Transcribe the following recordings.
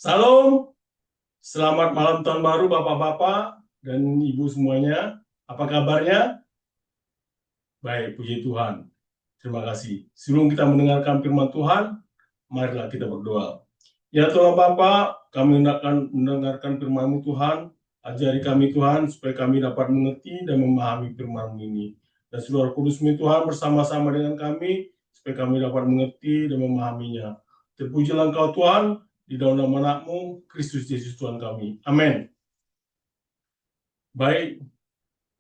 Salam, selamat malam tahun baru Bapak-Bapak dan Ibu semuanya. Apa kabarnya? Baik, puji Tuhan. Terima kasih. Sebelum kita mendengarkan firman Tuhan, marilah kita berdoa. Ya Tuhan Bapa, kami akan mendengarkan firman-Mu Tuhan. Ajari kami Tuhan, supaya kami dapat mengerti dan memahami firman-Mu ini. Dan Saudara Kudus-Mu Tuhan bersama-sama dengan kami, supaya kami dapat mengerti dan memahaminya. Terpujilah Engkau Tuhan, di dalam nama Anak-Mu, Kristus Yesus Tuhan kami. Amin. Baik,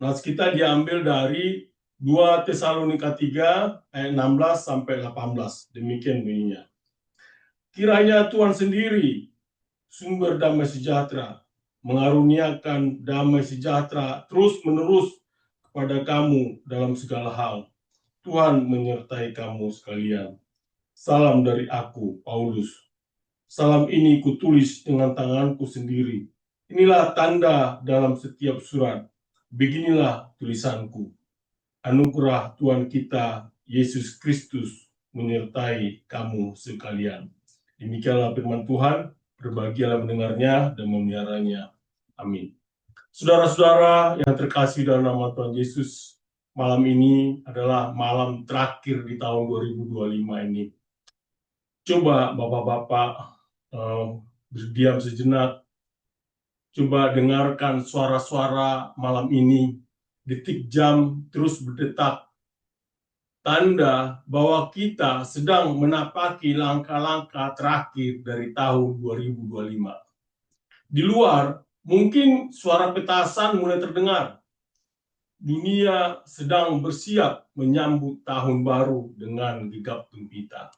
nas kita diambil dari 2 Tesalonika 3 ayat 16 sampai 18. Demikian bunyinya. Kiranya Tuhan sendiri, sumber damai sejahtera, mengaruniakan damai sejahtera terus-menerus kepada kamu dalam segala hal. Tuhan menyertai kamu sekalian. Salam dari aku, Paulus. Salam ini kutulis dengan tanganku sendiri. Inilah tanda dalam setiap surat. Beginilah tulisanku. Anugerah Tuhan kita, Yesus Kristus, menyertai kamu sekalian. Demikianlah firman Tuhan, berbahagialah mendengarnya dan memeliharanya. Amin. Saudara-saudara yang terkasih dalam nama Tuhan Yesus, malam ini adalah malam terakhir di tahun 2025 ini. Coba Bapak-Bapak berdiam sejenak, coba dengarkan suara-suara malam ini, detik jam terus berdetak, tanda bahwa kita sedang menapaki langkah-langkah terakhir dari tahun 2025. Di luar, mungkin suara petasan mulai terdengar. Dunia sedang bersiap menyambut tahun baru dengan gegap gempita.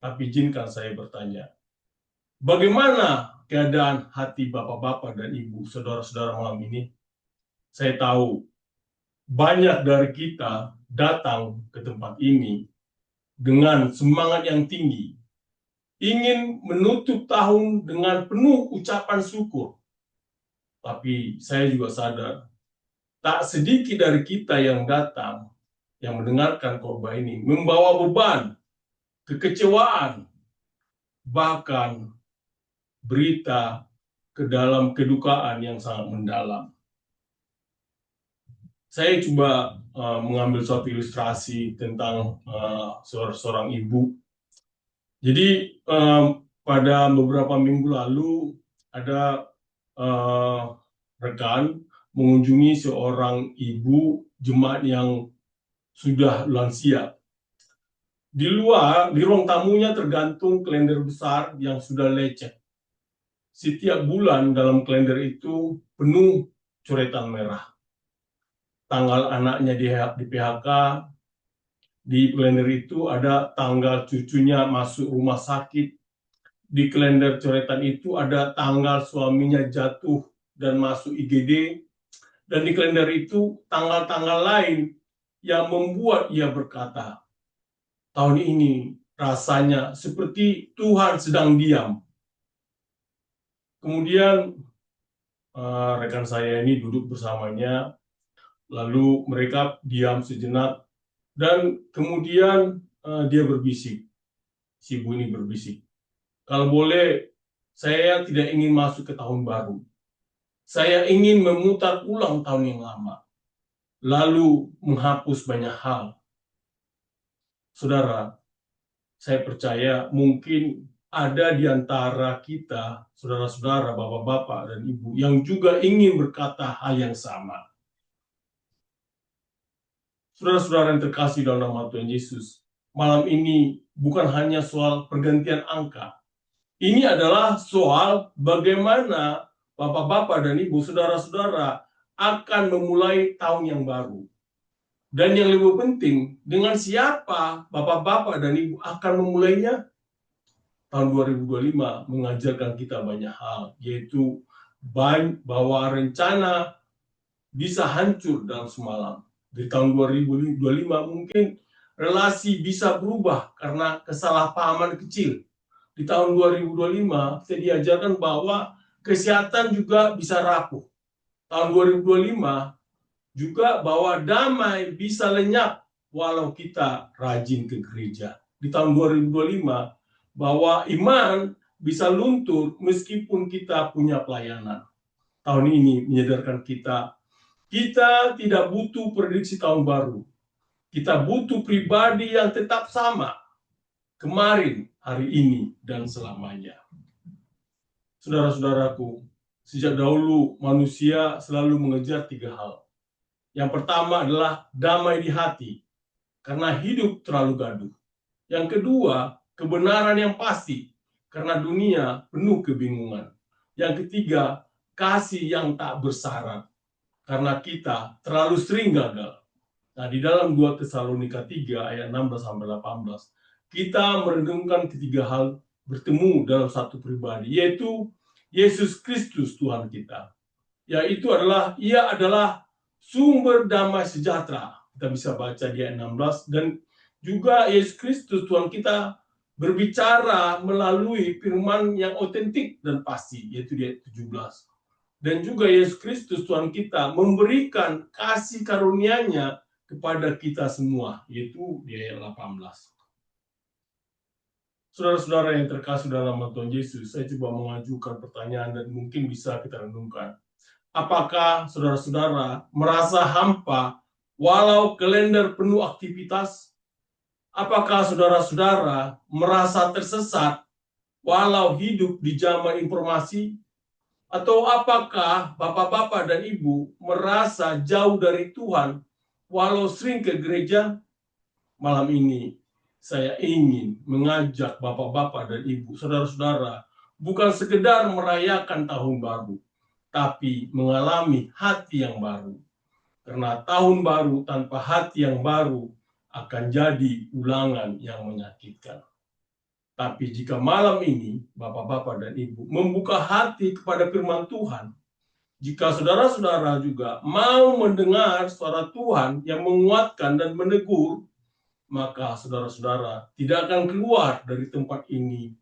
Tapi izinkan saya bertanya, bagaimana keadaan hati bapak-bapak dan ibu, saudara-saudara malam ini? Saya tahu banyak dari kita datang ke tempat ini dengan semangat yang tinggi, ingin menutup tahun dengan penuh ucapan syukur. Tapi saya juga sadar, tak sedikit dari kita yang datang, yang mendengarkan khotbah ini, membawa beban, kekecewaan, bahkan berita ke dalam kedukaan yang sangat mendalam. Saya coba mengambil suatu ilustrasi tentang seorang ibu. Jadi pada beberapa minggu lalu ada rekan mengunjungi seorang ibu jemaat yang sudah lansia. Di luar, di ruang tamunya tergantung kalender besar yang sudah lecet. Setiap bulan dalam kalender itu penuh coretan merah. Tanggal anaknya di PHK, di kalender itu ada tanggal cucunya masuk rumah sakit. Di kalender coretan itu ada tanggal suaminya jatuh dan masuk IGD. Dan di kalender itu tanggal-tanggal lain yang membuat ia berkata, tahun ini rasanya seperti Tuhan sedang diam. Kemudian rekan saya ini duduk bersamanya, lalu mereka diam sejenak, dan kemudian dia berbisik, si ibu ini berbisik, kalau boleh saya tidak ingin masuk ke tahun baru. Saya ingin memutar ulang tahun yang lama, lalu menghapus banyak hal. Saudara, saya percaya mungkin ada di antara kita, saudara-saudara, bapak-bapak, dan ibu, yang juga ingin berkata hal yang sama. Saudara-saudara yang terkasih dalam nama Tuhan Yesus, malam ini bukan hanya soal pergantian angka. Ini adalah soal bagaimana bapak-bapak dan ibu, saudara-saudara, akan memulai tahun yang baru. Dan yang lebih penting, dengan siapa bapak-bapak dan ibu akan memulainya? Tahun 2025 mengajarkan kita banyak hal, yaitu bahwa rencana bisa hancur dalam semalam. Di tahun 2025 mungkin relasi bisa berubah karena kesalahpahaman kecil. Di tahun 2025 saya diajarkan bahwa kesehatan juga bisa rapuh. Tahun 2025 juga bahwa damai bisa lenyap walau kita rajin ke gereja. Di tahun 2025 bahwa iman bisa luntur meskipun kita punya pelayanan. Tahun ini menyadarkan kita tidak butuh prediksi tahun baru. Kita butuh pribadi yang tetap sama, kemarin, hari ini, dan selamanya. Saudara-saudaraku, sejak dahulu manusia selalu mengejar 3 hal. Yang pertama adalah damai di hati, karena hidup terlalu gaduh. Yang kedua, kebenaran yang pasti, karena dunia penuh kebingungan. Yang ketiga, kasih yang tak bersyarat, karena kita terlalu sering gagal. Nah, di dalam 2 Tesalonika 3 ayat 16-18, kita merenungkan ketiga hal bertemu dalam satu pribadi, yaitu Yesus Kristus Tuhan kita. Yaitu adalah, Ia adalah sumber damai sejahtera. Kita bisa baca di ayat 16, dan juga Yesus Kristus Tuhan kita berbicara melalui firman yang otentik dan pasti, yaitu di ayat 17. Dan juga Yesus Kristus Tuhan kita memberikan kasih karunia-Nya kepada kita semua, yaitu di ayat 18. Saudara-saudara yang terkasih dalam nama Tuhan Yesus, saya coba mengajukan pertanyaan dan mungkin bisa kita renungkan. Apakah saudara-saudara merasa hampa walau kalender penuh aktivitas? Apakah saudara-saudara merasa tersesat walau hidup di zaman informasi? Atau apakah bapak-bapak dan ibu merasa jauh dari Tuhan walau sering ke gereja? Malam ini saya ingin mengajak bapak-bapak dan ibu, saudara-saudara, bukan sekedar merayakan tahun baru, tapi mengalami hati yang baru. Karena tahun baru tanpa hati yang baru akan jadi ulangan yang menyakitkan. Tapi jika malam ini bapak-bapak dan ibu membuka hati kepada firman Tuhan, jika saudara-saudara juga mau mendengar suara Tuhan yang menguatkan dan menegur, maka saudara-saudara tidak akan keluar dari tempat ini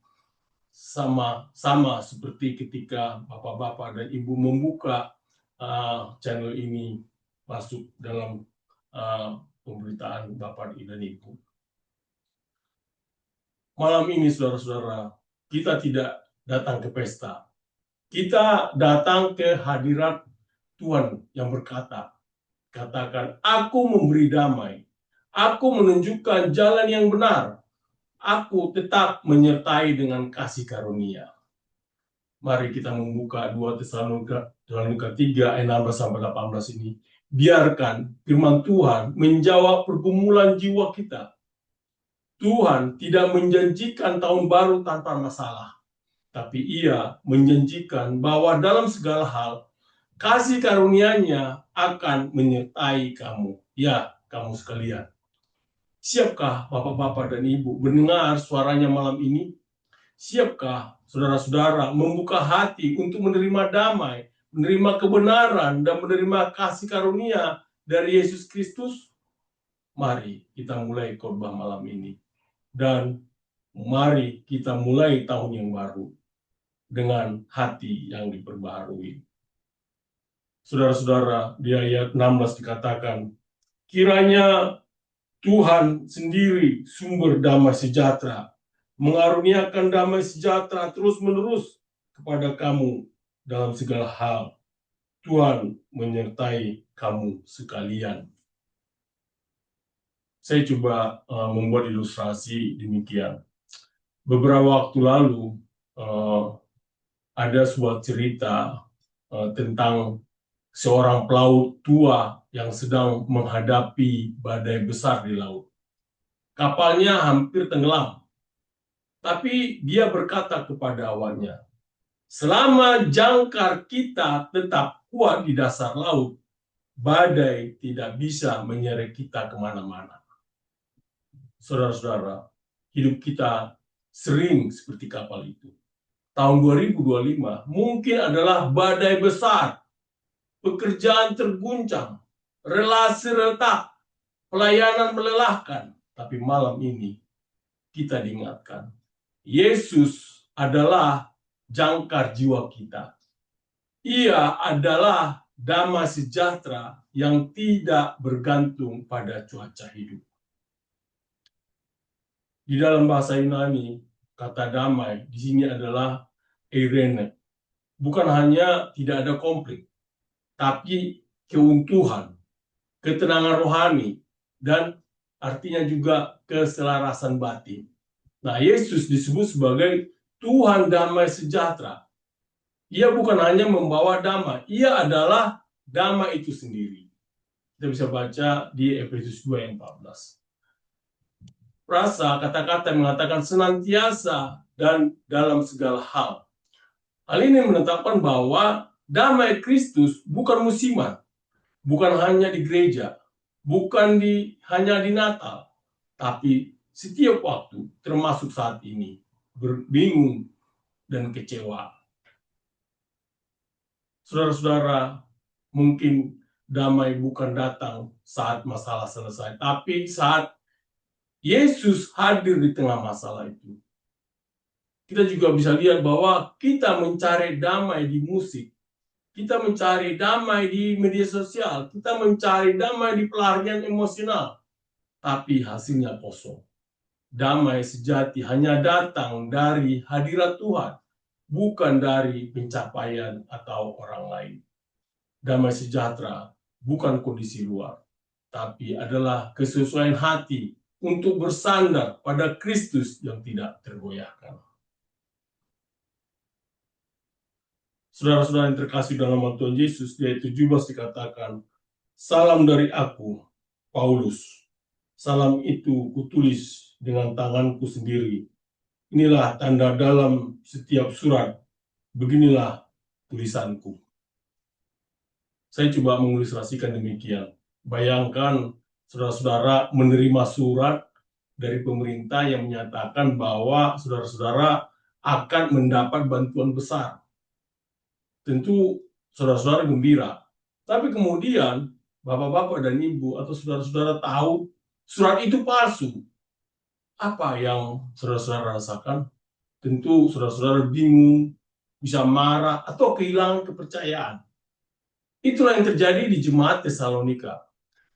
sama seperti ketika bapak-bapak dan ibu membuka channel ini masuk dalam pemberitaan bapak dan ibu. Malam ini saudara-saudara, kita tidak datang ke pesta. Kita datang ke hadirat Tuhan yang berkata, katakan, aku memberi damai. Aku menunjukkan jalan yang benar. Aku tetap menyertai dengan kasih karunia. Mari kita membuka 2 Tesalonika 3 ayat 16-18 ini. Biarkan firman Tuhan menjawab pergumulan jiwa kita. Tuhan tidak menjanjikan tahun baru tanpa masalah, tapi Ia menjanjikan bahwa dalam segala hal kasih karunia-Nya akan menyertai kamu. Ya, kamu sekalian. Siapkah bapak-bapak dan ibu mendengar suaranya malam ini? Siapkah saudara-saudara membuka hati untuk menerima damai, menerima kebenaran, dan menerima kasih karunia dari Yesus Kristus? Mari kita mulai khotbah malam ini. Dan mari kita mulai tahun yang baru dengan hati yang diperbaharui. Saudara-saudara, di ayat 16 dikatakan, kiranya Tuhan sendiri sumber damai sejahtera, mengaruniakan damai sejahtera terus-menerus kepada kamu dalam segala hal. Tuhan menyertai kamu sekalian. Saya coba membuat ilustrasi demikian. Beberapa waktu lalu ada sebuah cerita tentang seorang pelaut tua yang sedang menghadapi badai besar di laut. Kapalnya hampir tenggelam. Tapi dia berkata kepada awaknya, selama jangkar kita tetap kuat di dasar laut, badai tidak bisa menyeret kita kemana-mana. Saudara-saudara, hidup kita sering seperti kapal itu. Tahun 2025 mungkin adalah badai besar, pekerjaan terguncang, relasi retak, pelayanan melelahkan. Tapi malam ini kita diingatkan, Yesus adalah jangkar jiwa kita. Ia adalah damai sejahtera yang tidak bergantung pada cuaca hidup. Di dalam bahasa Yunani, kata damai di sini adalah eirene. Bukan hanya tidak ada konflik, tapi keuntuhan, ketenangan rohani, dan artinya juga keselarasan batin. Nah, Yesus disebut sebagai Tuhan damai sejahtera. Ia bukan hanya membawa damai, ia adalah damai itu sendiri. Kita bisa baca di Efesus 2 ayat 14. Rasa kata-kata mengatakan senantiasa dan dalam segala hal. Hal ini menetapkan bahwa damai Kristus bukan musiman, bukan hanya di gereja, bukan hanya di Natal, tapi setiap waktu, termasuk saat ini, bingung dan kecewa. Saudara-saudara, mungkin damai bukan datang saat masalah selesai, tapi saat Yesus hadir di tengah masalah itu. Kita juga bisa lihat bahwa kita mencari damai di musik, kita mencari damai di media sosial, kita mencari damai di pelarian emosional, tapi hasilnya kosong. Damai sejati hanya datang dari hadirat Tuhan, bukan dari pencapaian atau orang lain. Damai sejahtera bukan kondisi luar, tapi adalah kesesuaian hati untuk bersandar pada Kristus yang tidak tergoyahkan. Saudara-saudara yang terkasih dalam Tuhan Yesus, di ayat 17 dikatakan, salam dari aku, Paulus. Salam itu kutulis dengan tanganku sendiri. Inilah tanda dalam setiap surat. Beginilah tulisanku. Saya coba mengilustrasikan demikian. Bayangkan saudara-saudara menerima surat dari pemerintah yang menyatakan bahwa saudara-saudara akan mendapat bantuan besar. Tentu saudara-saudara gembira. Tapi kemudian bapak-bapak dan ibu atau saudara-saudara tahu surat itu palsu. Apa yang saudara-saudara rasakan? Tentu saudara-saudara bingung, bisa marah, atau kehilangan kepercayaan. Itulah yang terjadi di jemaat Tesalonika.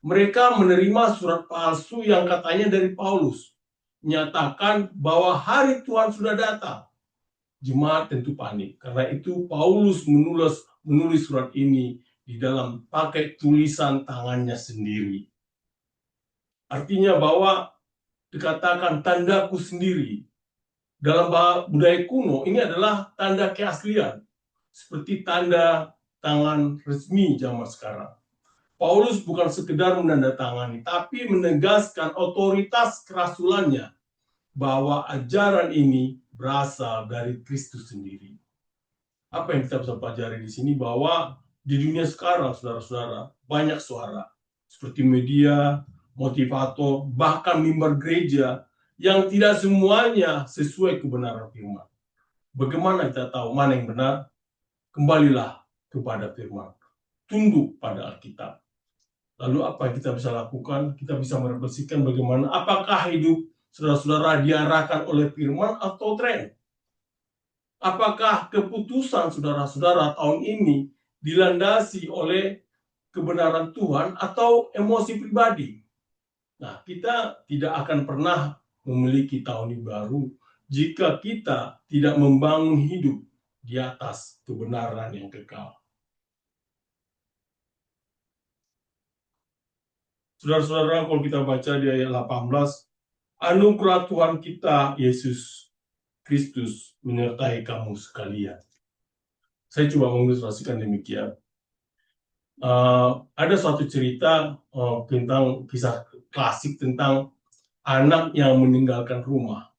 Mereka menerima surat palsu yang katanya dari Paulus, menyatakan bahwa hari Tuhan sudah datang. Jemaat tentu panik. Karena itu Paulus menulis surat ini di dalam pakai tulisan tangannya sendiri. Artinya bahwa dikatakan tandaku sendiri. Dalam budaya kuno ini adalah tanda keaslian. Seperti tanda tangan resmi zaman sekarang. Paulus bukan sekedar menandatangani, tapi menegaskan otoritas kerasulannya bahwa ajaran ini berasal dari Kristus sendiri. Apa yang kita bisa pelajari di sini bahwa di dunia sekarang, saudara-saudara, banyak suara seperti media, motivator, bahkan mimbar gereja yang tidak semuanya sesuai kebenaran firman. Bagaimana kita tahu mana yang benar? Kembalilah kepada firman. Tunduk pada Alkitab. Lalu apa yang kita bisa lakukan? Kita bisa merefleksikan bagaimana apakah hidup saudara-saudara diarahkan oleh firman atau tren? Apakah keputusan saudara-saudara tahun ini dilandasi oleh kebenaran Tuhan atau emosi pribadi? Nah, kita tidak akan pernah memiliki tahun baru jika kita tidak membangun hidup di atas kebenaran yang kekal. Saudara-saudara, kalau kita baca di ayat 18, anugerah Tuhan kita, Yesus Kristus, menyertai kamu sekalian. Saya coba mengilustrasikan demikian. Ada suatu cerita tentang kisah klasik tentang anak yang meninggalkan rumah.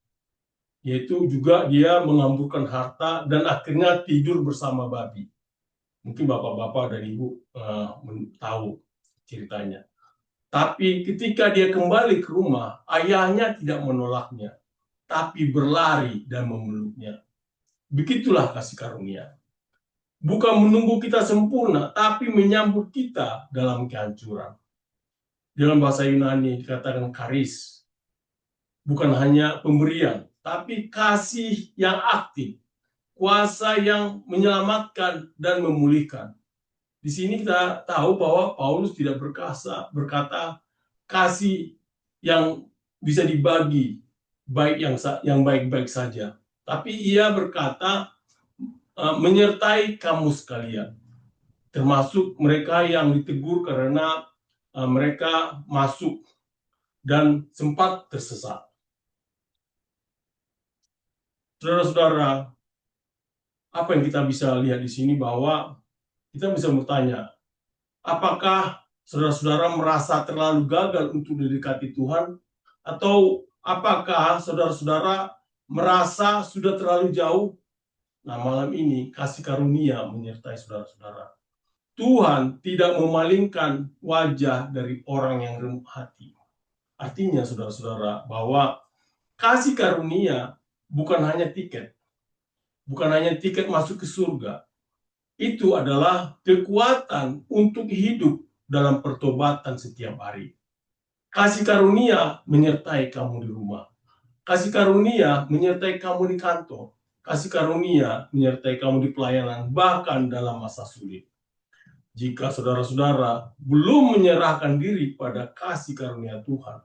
Yaitu juga dia mengamburkan harta dan akhirnya tidur bersama babi. Mungkin bapak-bapak dan ibu tahu ceritanya. Tapi ketika dia kembali ke rumah, ayahnya tidak menolaknya, tapi berlari dan memeluknya. Begitulah kasih karunia. Bukan menunggu kita sempurna, tapi menyambut kita dalam kehancuran. Dalam bahasa Yunani dikatakan charis. Bukan hanya pemberian, tapi kasih yang aktif. Kuasa yang menyelamatkan dan memulihkan. Di sini kita tahu bahwa Paulus tidak berkata kasih yang bisa dibagi yang baik-baik saja, tapi ia berkata menyertai kamu sekalian, termasuk mereka yang ditegur karena mereka masuk dan sempat tersesat. Saudara-saudara, apa yang kita bisa lihat di sini bahwa kita bisa bertanya, apakah saudara-saudara merasa terlalu gagal untuk didekati Tuhan? Atau apakah saudara-saudara merasa sudah terlalu jauh? Nah, malam ini kasih karunia menyertai saudara-saudara. Tuhan tidak memalingkan wajah dari orang yang remuk hati. Artinya, saudara-saudara, bahwa kasih karunia bukan hanya tiket masuk ke surga. Itu adalah kekuatan untuk hidup dalam pertobatan setiap hari. Kasih karunia menyertai kamu di rumah. Kasih karunia menyertai kamu di kantor. Kasih karunia menyertai kamu di pelayanan, bahkan dalam masa sulit. Jika saudara-saudara belum menyerahkan diri pada kasih karunia Tuhan,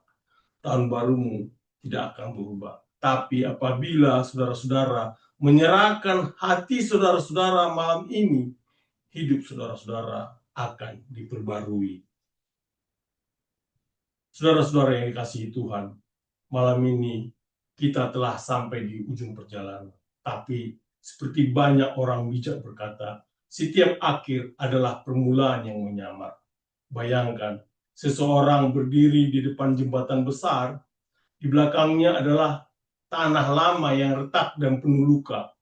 tahun barumu tidak akan berubah. Tapi apabila saudara-saudara menyerahkan hati saudara-saudara malam ini, hidup saudara-saudara akan diperbarui. Saudara-saudara yang dikasihi Tuhan, malam ini kita telah sampai di ujung perjalanan. Tapi seperti banyak orang bijak berkata, setiap akhir adalah permulaan yang menyamar. Bayangkan, seseorang berdiri di depan jembatan besar, di belakangnya adalah tanah lama yang retak dan penuh luka.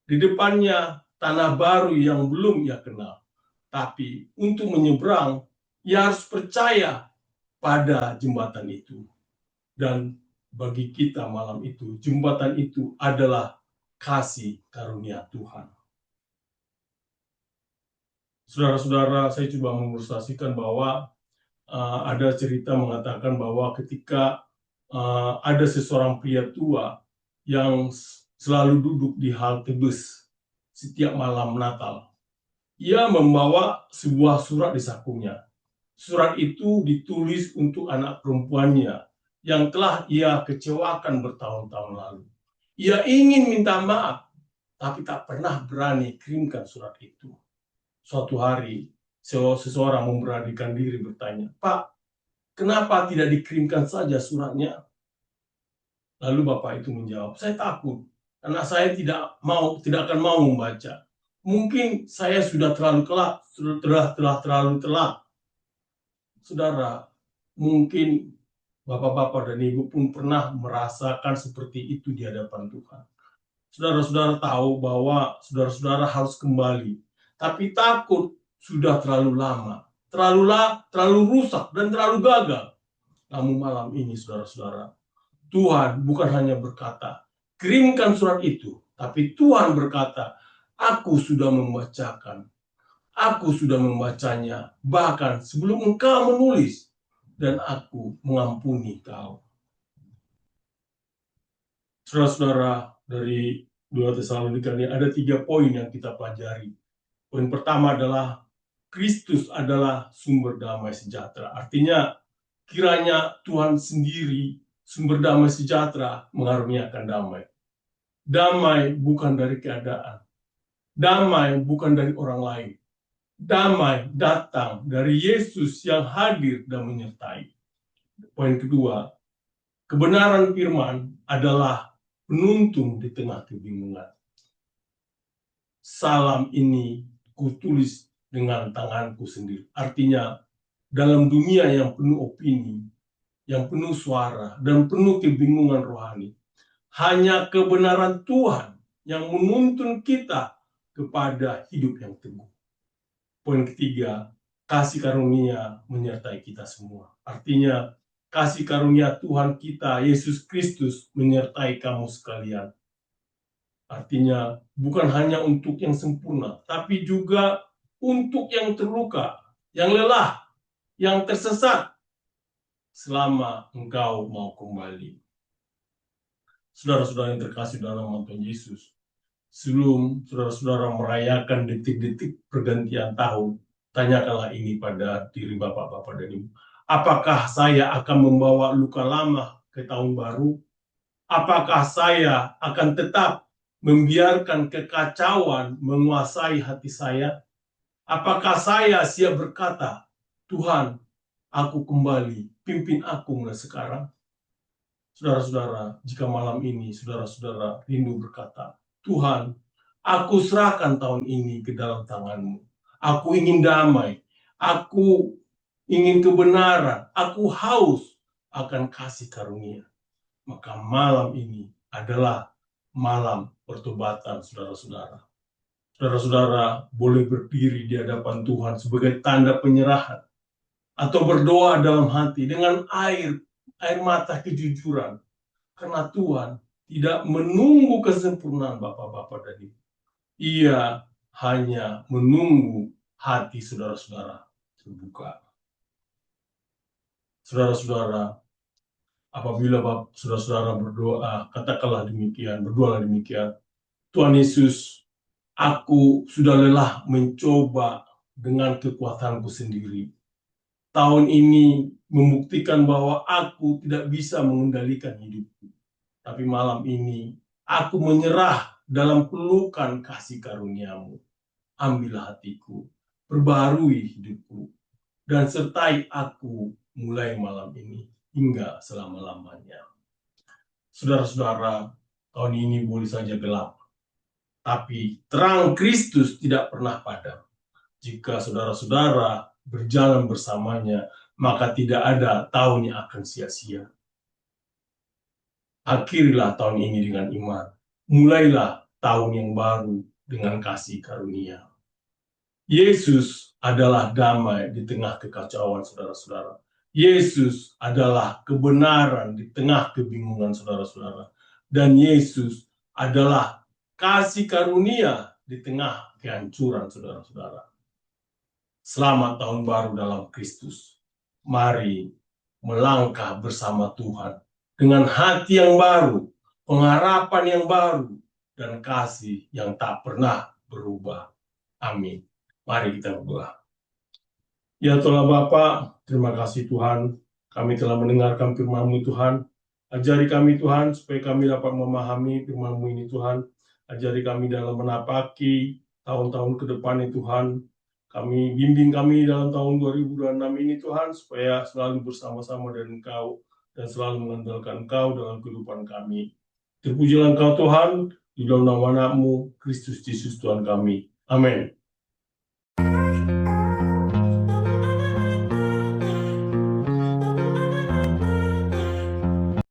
Di depannya tanah baru yang belum ia kenal. Tapi untuk menyeberang, ia harus percaya pada jembatan itu. Dan bagi kita malam itu, jembatan itu adalah kasih karunia Tuhan. Saudara-saudara, saya coba mengilustrasikan bahwa ada cerita mengatakan bahwa ketika ada seseorang pria tua yang selalu duduk di halte bus setiap malam Natal. Ia membawa sebuah surat di sakunya. Surat itu ditulis untuk anak perempuannya yang telah ia kecewakan bertahun-tahun lalu. Ia ingin minta maaf, tapi tak pernah berani kirimkan surat itu. Suatu hari, seseorang memberanikan diri bertanya, "Pak, kenapa tidak dikirimkan saja suratnya?" Lalu bapak itu menjawab, "Saya takut, karena saya tidak akan mau membaca. Mungkin saya sudah terlalu terlalu telat." Saudara, mungkin bapak-bapak dan ibu pun pernah merasakan seperti itu di hadapan Tuhan. Saudara-saudara tahu bahwa saudara-saudara harus kembali, tapi takut sudah terlalu lama, terlalu rusak dan terlalu gagal. Namun malam ini saudara-saudara, Tuhan bukan hanya berkata, kirimkan surat itu, tapi Tuhan berkata, aku sudah membacakan. Aku sudah membacanya, bahkan sebelum engkau menulis, dan aku mengampuni kau. Saudara-saudara, dari 2 Tesalonika ini ada 3 poin yang kita pelajari. Poin pertama adalah Kristus adalah sumber damai sejahtera. Artinya, kiranya Tuhan sendiri, sumber damai sejahtera, mengaruniakan damai. Damai bukan dari keadaan. Damai bukan dari orang lain. Damai datang dari Yesus yang hadir dan menyertai. Poin kedua, kebenaran firman adalah penuntun di tengah kebingungan. Salam ini kutulis dengan tanganku sendiri. Artinya, dalam dunia yang penuh opini, yang penuh suara, dan penuh kebingungan rohani, hanya kebenaran Tuhan yang menuntun kita kepada hidup yang teguh. Poin ketiga, kasih karunia menyertai kita semua. Artinya, kasih karunia Tuhan kita, Yesus Kristus, menyertai kamu sekalian. Artinya, bukan hanya untuk yang sempurna, tapi juga untuk yang terluka, yang lelah, yang tersesat, selama engkau mau kembali. Saudara-saudara yang terkasih dalam nama Tuhan Yesus, sebelum saudara-saudara merayakan detik-detik pergantian tahun, tanyakanlah ini pada diri bapak-bapak dan ibu. Apakah saya akan membawa luka lama ke tahun baru? Apakah saya akan tetap membiarkan kekacauan menguasai hati saya? Apakah saya siap berkata, Tuhan, aku kembali, pimpin aku mulai sekarang? Saudara-saudara, jika malam ini saudara-saudara rindu berkata, Tuhan, aku serahkan tahun ini ke dalam tangan-Mu. Aku ingin damai, aku ingin kebenaran, aku haus akan kasih karunia. Maka malam ini adalah malam pertobatan saudara-saudara. Saudara-saudara boleh berdiri di hadapan Tuhan sebagai tanda penyerahan atau berdoa dalam hati dengan air mata kejujuran, karena Tuhan tidak menunggu kesempurnaan Bapak-bapak dan Ibu. Ia hanya menunggu hati saudara-saudara terbuka. Saudara-saudara, apabila saudara-saudara berdoa, katakanlah demikian, berdoalah demikian. Tuhan Yesus, aku sudah lelah mencoba dengan kekuatanku sendiri. Tahun ini membuktikan bahwa aku tidak bisa mengendalikan hidupku. Tapi malam ini, aku menyerah dalam pelukan kasih karunia-Mu. Ambillah hatiku, perbaharui hidupku, dan sertai aku mulai malam ini hingga selama-lamanya. Saudara-saudara, tahun ini boleh saja gelap, tapi terang Kristus tidak pernah padam. Jika saudara-saudara berjalan bersamanya, maka tidak ada tahun yang akan sia-sia. Akhirilah tahun ini dengan iman. Mulailah tahun yang baru dengan kasih karunia. Yesus adalah damai di tengah kekacauan saudara-saudara. Yesus adalah kebenaran di tengah kebingungan saudara-saudara. Dan Yesus adalah kasih karunia di tengah kehancuran saudara-saudara. Selamat tahun baru dalam Kristus. Mari melangkah bersama Tuhan dengan hati yang baru, pengharapan yang baru, dan kasih yang tak pernah berubah. Amin. Mari kita berdoa. Ya Tuhan Bapa, terima kasih Tuhan. Kami telah mendengarkan firman-Mu Tuhan. Ajari kami Tuhan, supaya kami dapat memahami firman-Mu ini Tuhan. Ajari kami dalam menapaki tahun-tahun ke depan ini Tuhan. Kami bimbing kami dalam tahun 2026 ini Tuhan, supaya selalu bersama-sama dengan Engkau dan selalu mengandalkan Engkau dalam kehidupan kami. Terpujilah Engkau Tuhan, di dalam nama Anakmu, Kristus Yesus Tuhan kami. Amin.